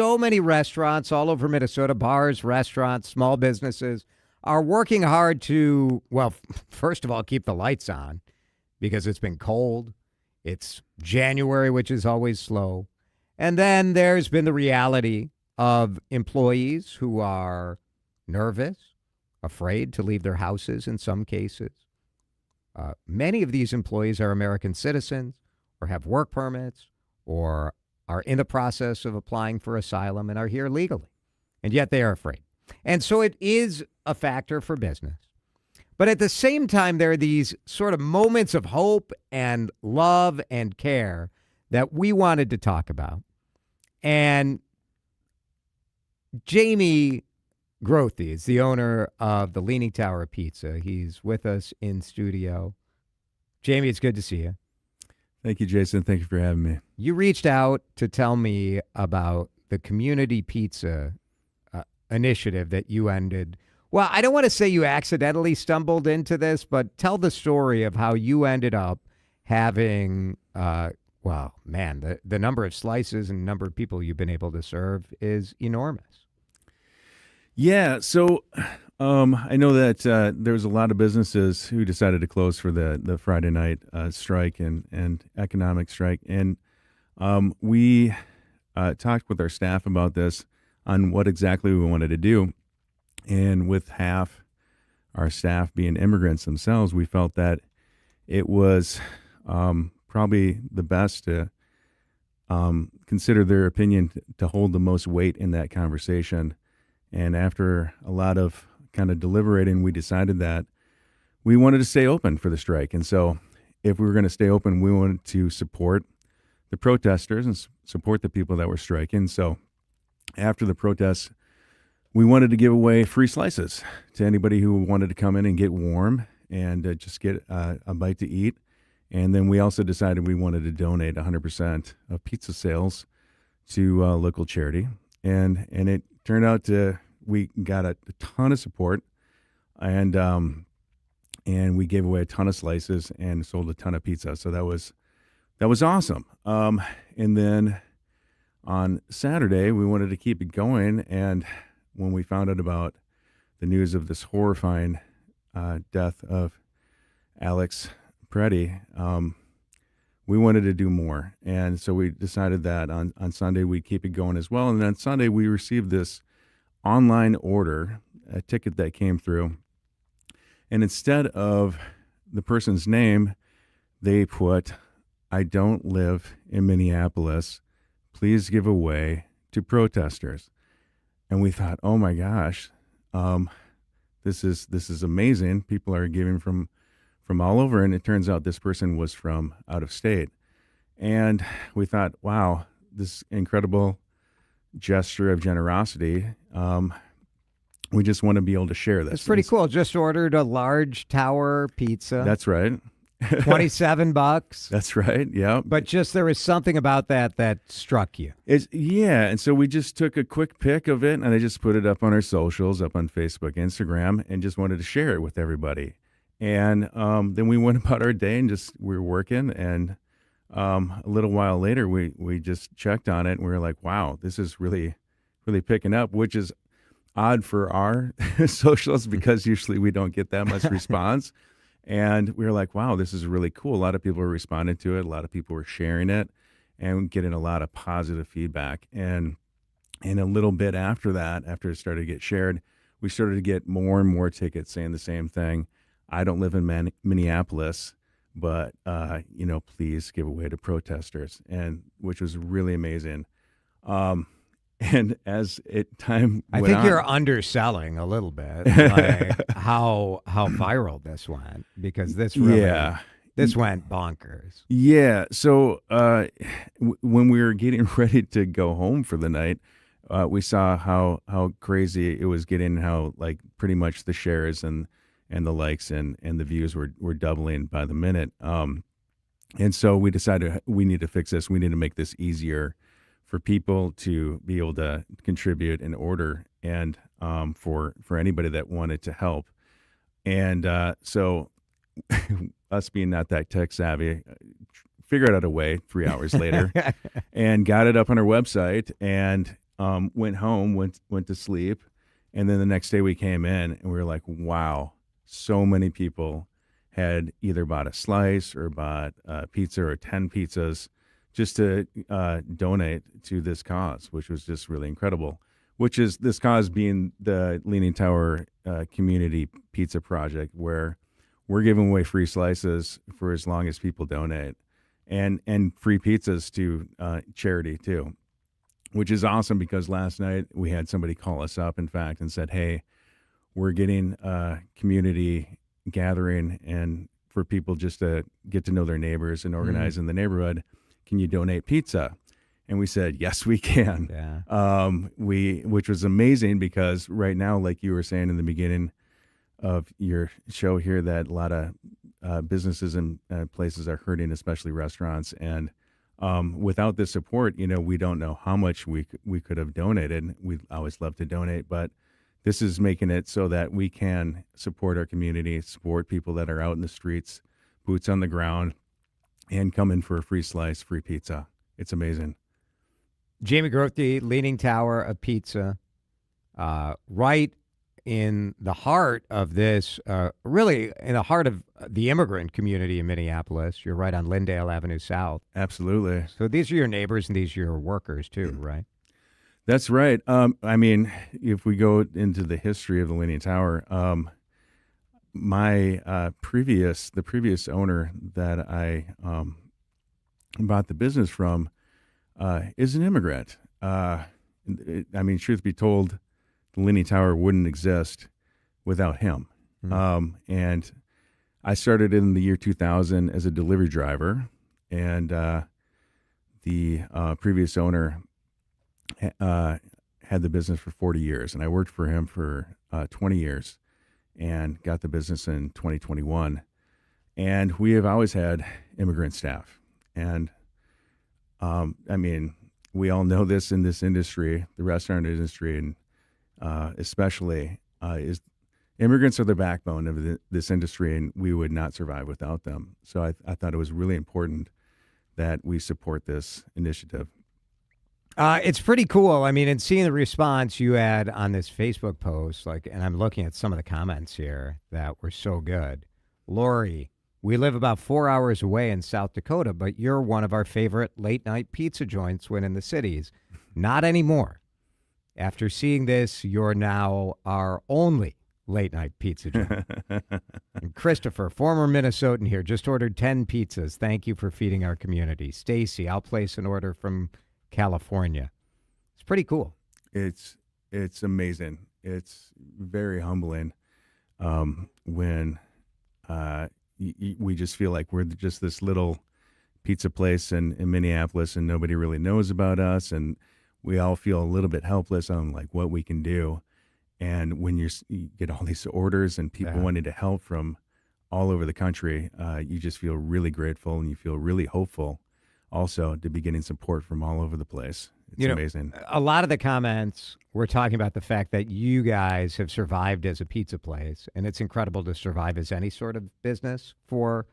So many restaurants all over Minnesota, bars, restaurants, small businesses are working hard to, well, first of all, keep the lights on because it's been cold. It's January, which is always slow. And then there's been the reality of employees who are nervous, afraid to leave their houses in some cases. Many of these employees are American citizens or have work permits or are in the process of applying for asylum and are here legally, and yet they are afraid. And so it is a factor for business. But at the same time, there are these sort of moments of hope and love and care that we wanted to talk about. And Jamey Groethe is the owner of the Leaning Tower Pizza. He's with us in studio. Jamey, it's good to see you. Thank you, Jason. Thank you for having me. You reached out to tell me about the community pizza initiative that you ended. Well, I don't want to say you accidentally stumbled into this, but tell the story of how you ended up having, the number of slices and number of people you've been able to serve is enormous. Yeah, so I know that there was a lot of businesses who decided to close for the Friday night strike and economic strike. And we talked with our staff about this on what exactly we wanted to do. And with half our staff being immigrants themselves, we felt that it was probably the best to consider their opinion to hold the most weight in that conversation. And after a lot of kind of deliberating, we decided that we wanted to stay open for the strike. And so if we were going to stay open, we wanted to support the protesters and support the people that were striking. So after the protests, we wanted to give away free slices to anybody who wanted to come in and get warm and just get a bite to eat. And then we also decided we wanted to donate 100% of pizza sales to local charity. And it turned out we got a ton of support, and we gave away a ton of slices and sold a ton of pizza. So that was awesome. And then on Saturday, we wanted to keep it going, and when we found out about the news of this horrifying death of Alex Preddy, we wanted to do more. And so we decided that on Sunday we'd keep it going as well. And then on Sunday we received this online order, a ticket that came through. And instead of the person's name, they put, "I don't live in Minneapolis. Please give away to protesters." And we thought, oh my gosh, this is amazing. People are giving from all over, and it turns out this person was from out of state. And we thought, wow, this incredible gesture of generosity. We just want to be able to share this. It's pretty cool. Just ordered a large tower pizza. That's right. $27. That's right. Yeah. But just there was something about that struck you. Yeah. And so we just took a quick pic of it, and I just put it up on our socials, up on Facebook, Instagram, and just wanted to share it with everybody. And then we went about our day and we were working. And a little while later, we just checked on it, and we were like, wow, this is really, really picking up, which is odd for our socials because usually we don't get that much response. And we were like, wow, this is really cool. A lot of people were responding to it. A lot of people were sharing it and getting a lot of positive feedback. And a little bit after that, after it started to get shared, we started to get more and more tickets saying the same thing. "I don't live in Minneapolis, but, please give away to protesters," and which was really amazing. And as time I went think on, you're underselling a little bit like how viral this went, because this went bonkers. Yeah. So when we were getting ready to go home for the night, we saw how crazy it was getting, how like pretty much the shares and the likes and the views were doubling by the minute. And so we decided we need to fix this. We need to make this easier for people to be able to contribute and order, and for anybody that wanted to help. And so us being not that tech savvy, figured out a way 3 hours later and got it up on our website. And went home, went to sleep, and then the next day we came in and we were like, wow, so many people had either bought a slice or bought a pizza or 10 pizzas just to donate to this cause, which was just really incredible. Which is this cause being the Leaning Tower Community Pizza Project, where we're giving away free slices for as long as people donate, and free pizzas to charity too, which is awesome because last night we had somebody call us up, in fact, and said, hey, we're getting a community gathering and for people just to get to know their neighbors and organize in the neighborhood. Can you donate pizza? And we said, yes, we can. Yeah. Which was amazing because right now, like you were saying in the beginning of your show here, that a lot of businesses and places are hurting, especially restaurants. And without this support, we don't know how much we could have donated. We always love to donate, but this is making it so that we can support our community, support people that are out in the streets, boots on the ground, and come in for a free slice, free pizza. It's amazing. Jamey Groethe, Leaning Tower of Pizza, right in the heart of this, really in the heart of the immigrant community in Minneapolis. You're right on Lyndale Avenue South. Absolutely. So these are your neighbors and these are your workers too, right? That's right. I mean, if we go into the history of the Leaning Tower, the previous owner that I bought the business from is an immigrant. I mean, truth be told, the Leaning Tower wouldn't exist without him. And I started in the year 2000 as a delivery driver, and the previous owner had the business for 40 years, and I worked for him for 20 years and got the business in 2021. And we have always had immigrant staff. And I mean, we all know this in this industry, the restaurant industry, and especially is immigrants are the backbone of this industry, and we would not survive without them. So I thought it was really important that we support this initiative. It's pretty cool. I mean, and seeing the response you had on this Facebook post, and I'm looking at some of the comments here that were so good. Lori, we live about 4 hours away in South Dakota, but you're one of our favorite late night pizza joints when in the cities. Not anymore. After seeing this, you're now our only late night pizza joint. And Christopher, former Minnesotan here, just ordered 10 pizzas. Thank you for feeding our community. Stacy, I'll place an order from California. It's pretty cool. It's amazing. It's very humbling when we just feel like we're just this little pizza place in Minneapolis and nobody really knows about us, and we all feel a little bit helpless on like what we can do. And when you get all these orders and people wanting to help from all over the country, you just feel really grateful and you feel really hopeful also to be getting support from all over the place. It's amazing. A lot of the comments were talking about the fact that you guys have survived as a pizza place, and it's incredible to survive as any sort of business for,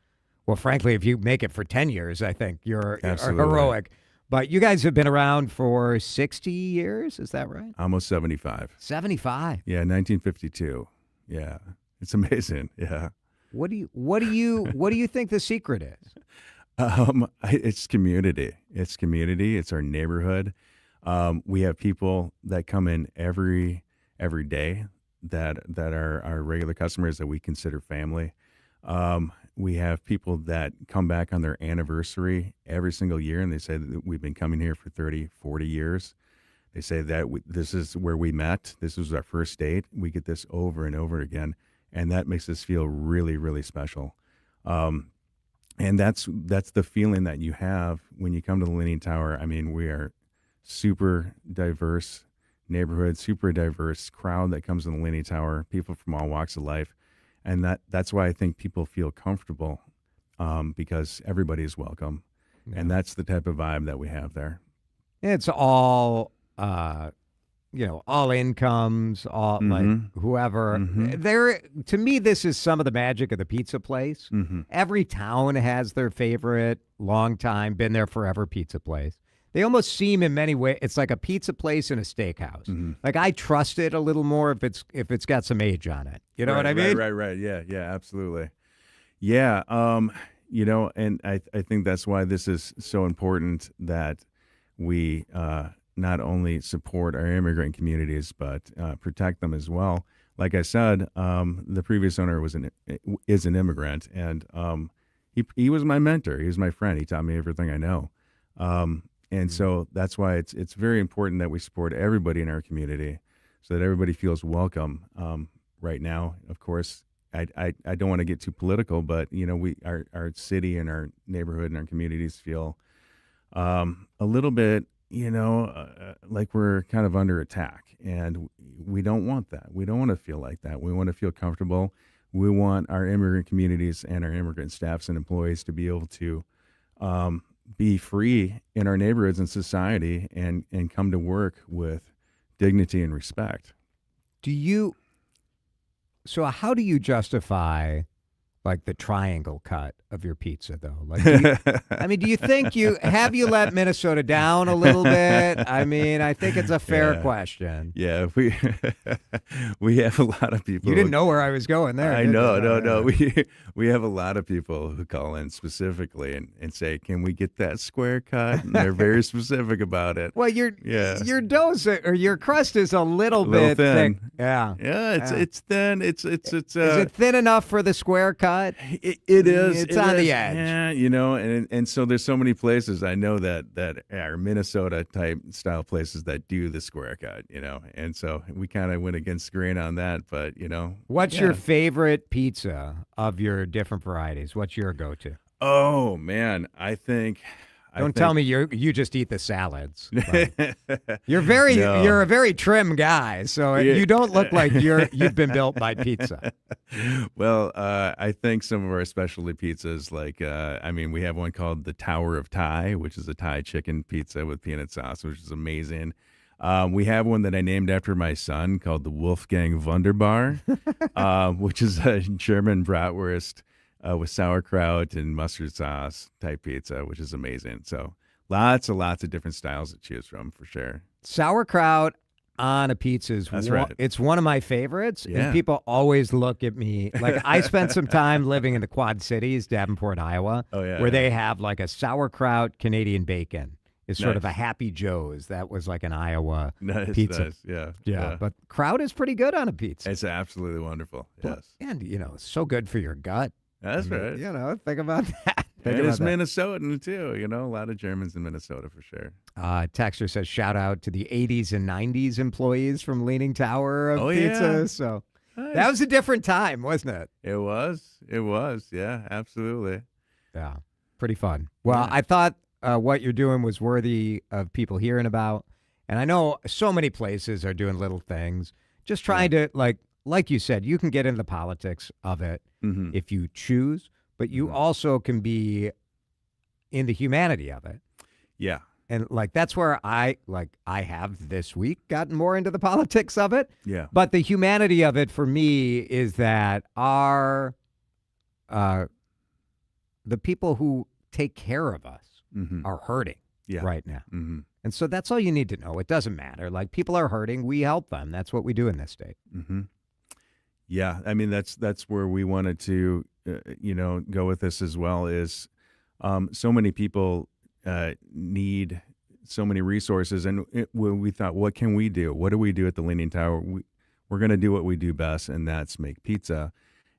well, frankly, if you make it for 10 years, I think you're heroic. But you guys have been around for 60 years, is that right? Almost 75. 75. Yeah, 1952. Yeah. It's amazing. Yeah. What do you think the secret is? It's community. It's community. It's our neighborhood. We have people that come in every day that are our regular customers that we consider family. We have people that come back on their anniversary every single year, and they say that we've been coming here for 30, 40 years. They say that this is where we met. This was our first date. We get this over and over again, and that makes us feel really, really special. And that's the feeling that you have when you come to the Leaning Tower. I mean, we are super diverse neighborhood, super diverse crowd that comes to the Leaning Tower, people from all walks of life. And that's why I think people feel comfortable because everybody is welcome. Yeah. And that's the type of vibe that we have there. It's all, all incomes, all like whoever. There, to me, this is some of the magic of the pizza place. Every town has their favorite, long time, been there forever pizza place. they almost seem in many ways, it's like a pizza place and a steakhouse. Like I trust it a little more if it's got some age on it. You know what I mean? Right. Yeah, absolutely. Yeah, and I think that's why this is so important that we not only support our immigrant communities but protect them as well. Like I said, the previous owner is an immigrant, and he was my mentor. He was my friend. He taught me everything I know, and so that's why it's very important that we support everybody in our community, so that everybody feels welcome. Right now, of course, I don't want to get too political, but our city and our neighborhood and our communities feel a little bit like we're kind of under attack, and we don't want that. We don't want to feel like that. We want to feel comfortable. We want our immigrant communities and our immigrant staffs and employees to be able to be free in our neighborhoods and society and come to work with dignity and respect. So how do you justify like the triangle cut of your pizza though? Like, do you think you let Minnesota down a little bit? I mean, I think it's a fair question. Yeah, we have a lot of people. You didn't know where I was going there. I know, no. We have a lot of people who call in specifically and say, "Can we get that square cut?" And they're very specific about it. Well, your dough or your crust is a little bit thin. thick. Yeah, it's thin. It's is it thin enough for the square cut? It is. It's on the edge. Yeah, and so there's so many places I know that are Minnesota type style places that do the square cut, and so we kind of went against the grain on that, but What's your favorite pizza of your different varieties? What's your go-to? Oh man, I think. Don't tell me you just eat the salads. You're a very trim guy, so you don't look like you've been built by pizza. Well, I think some of our specialty pizzas, like we have one called the Tower of Thai, which is a Thai chicken pizza with peanut sauce, which is amazing. We have one that I named after my son called the Wolfgang Wunderbar, which is a German bratwurst with sauerkraut and mustard sauce type pizza, which is amazing. So lots of different styles to choose from for sure. Sauerkraut on a pizza is right. It's one of my favorites, Yeah. and people always look at me like I spent some time living in the Quad Cities, Davenport, Iowa, where they have like a sauerkraut Canadian bacon. It's sort of a Happy Joe's. That was like an Iowa pizza. Nice. Yeah, but kraut is pretty good on a pizza. It's absolutely wonderul. Yes. And, it's so good for your gut. That's right. Think about that. And it's Minnesotan, too. A lot of Germans in Minnesota for sure. Texter says, shout out to the 80s and 90s employees from Leaning Tower of Pizza. Yeah. So Nice. that was a different time, wasn't it? It was. Yeah, absolutely. Yeah, pretty fun. Well, I thought what you're doing was worthy of people hearing about. And I know so many places are doing little things, just trying to, like you said, you can get into the politics of it if you choose, but you also can be in the humanity of it. Yeah. And that's where I have this week gotten more into the politics of it. Yeah. But the humanity of it for me is that the people who take care of us are hurting right now. Mm-hmm. And so that's all you need to know. It doesn't matter. People are hurting. We help them. That's what we do in this state. Mm-hmm. Yeah. That's where we wanted to, go with this as well is so many people need so many resources. And we thought, what can we do? What do we do at the Leaning Tower? We're going to do what we do best, and that's make pizza.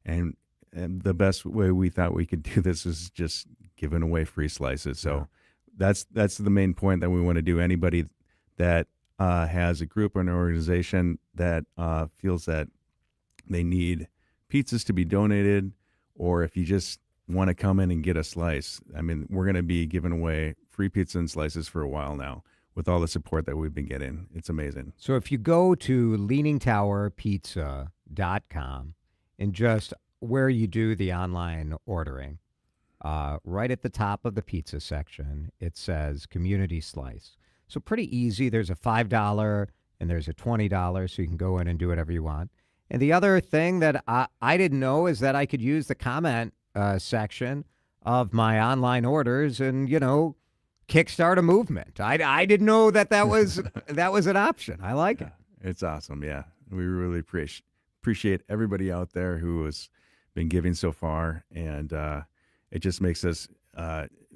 And the best way we thought we could do this is just giving away free slices. So that's the main point that we want to do. Anybody that has a group or an organization that feels that they need pizzas to be donated, or if you just want to come in and get a slice, we're going to be giving away free pizza and slices for a while now with all the support that we've been getting. It's amazing. So if you go to leaningtowerpizza.com and just where you do the online ordering, right at the top of the pizza section, it says community slice. So pretty easy. There's a $5 and there's a $20, so you can go in and do whatever you want. And the other thing that I didn't know is that I could use the comment section of my online orders and, kickstart a movement. I didn't know that was an option. I like it. It's awesome. Yeah, we really appreciate everybody out there who has been giving so far, and it just makes us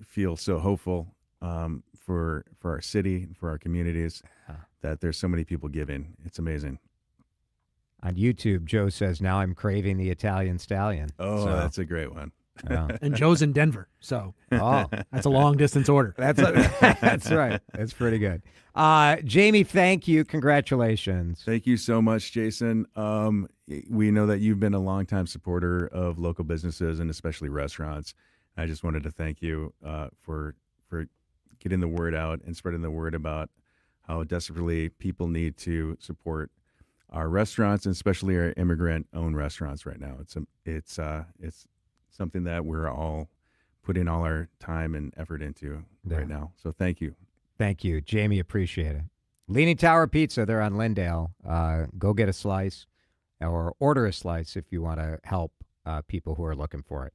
feel so hopeful for our city, for our communities, that there's so many people giving. It's amazing. On YouTube, Joe says, now I'm craving the Italian stallion. Oh, that's a great one. Yeah. And Joe's in Denver, so Oh, that's a long distance order. that's right. That's pretty good. Jamey, thank you. Congratulations. Thank you so much, Jason. We know that you've been a longtime supporter of local businesses and especially restaurants. I just wanted to thank you for getting the word out and spreading the word about how desperately people need to support our restaurants, and especially our immigrant-owned restaurants right now. It's something that we're all putting all our time and effort into right now. So thank you. Thank you, Jamey. Appreciate it. Leaning Tower Pizza, they're on Lindale. Go get a slice or order a slice if you want to help people who are looking for it.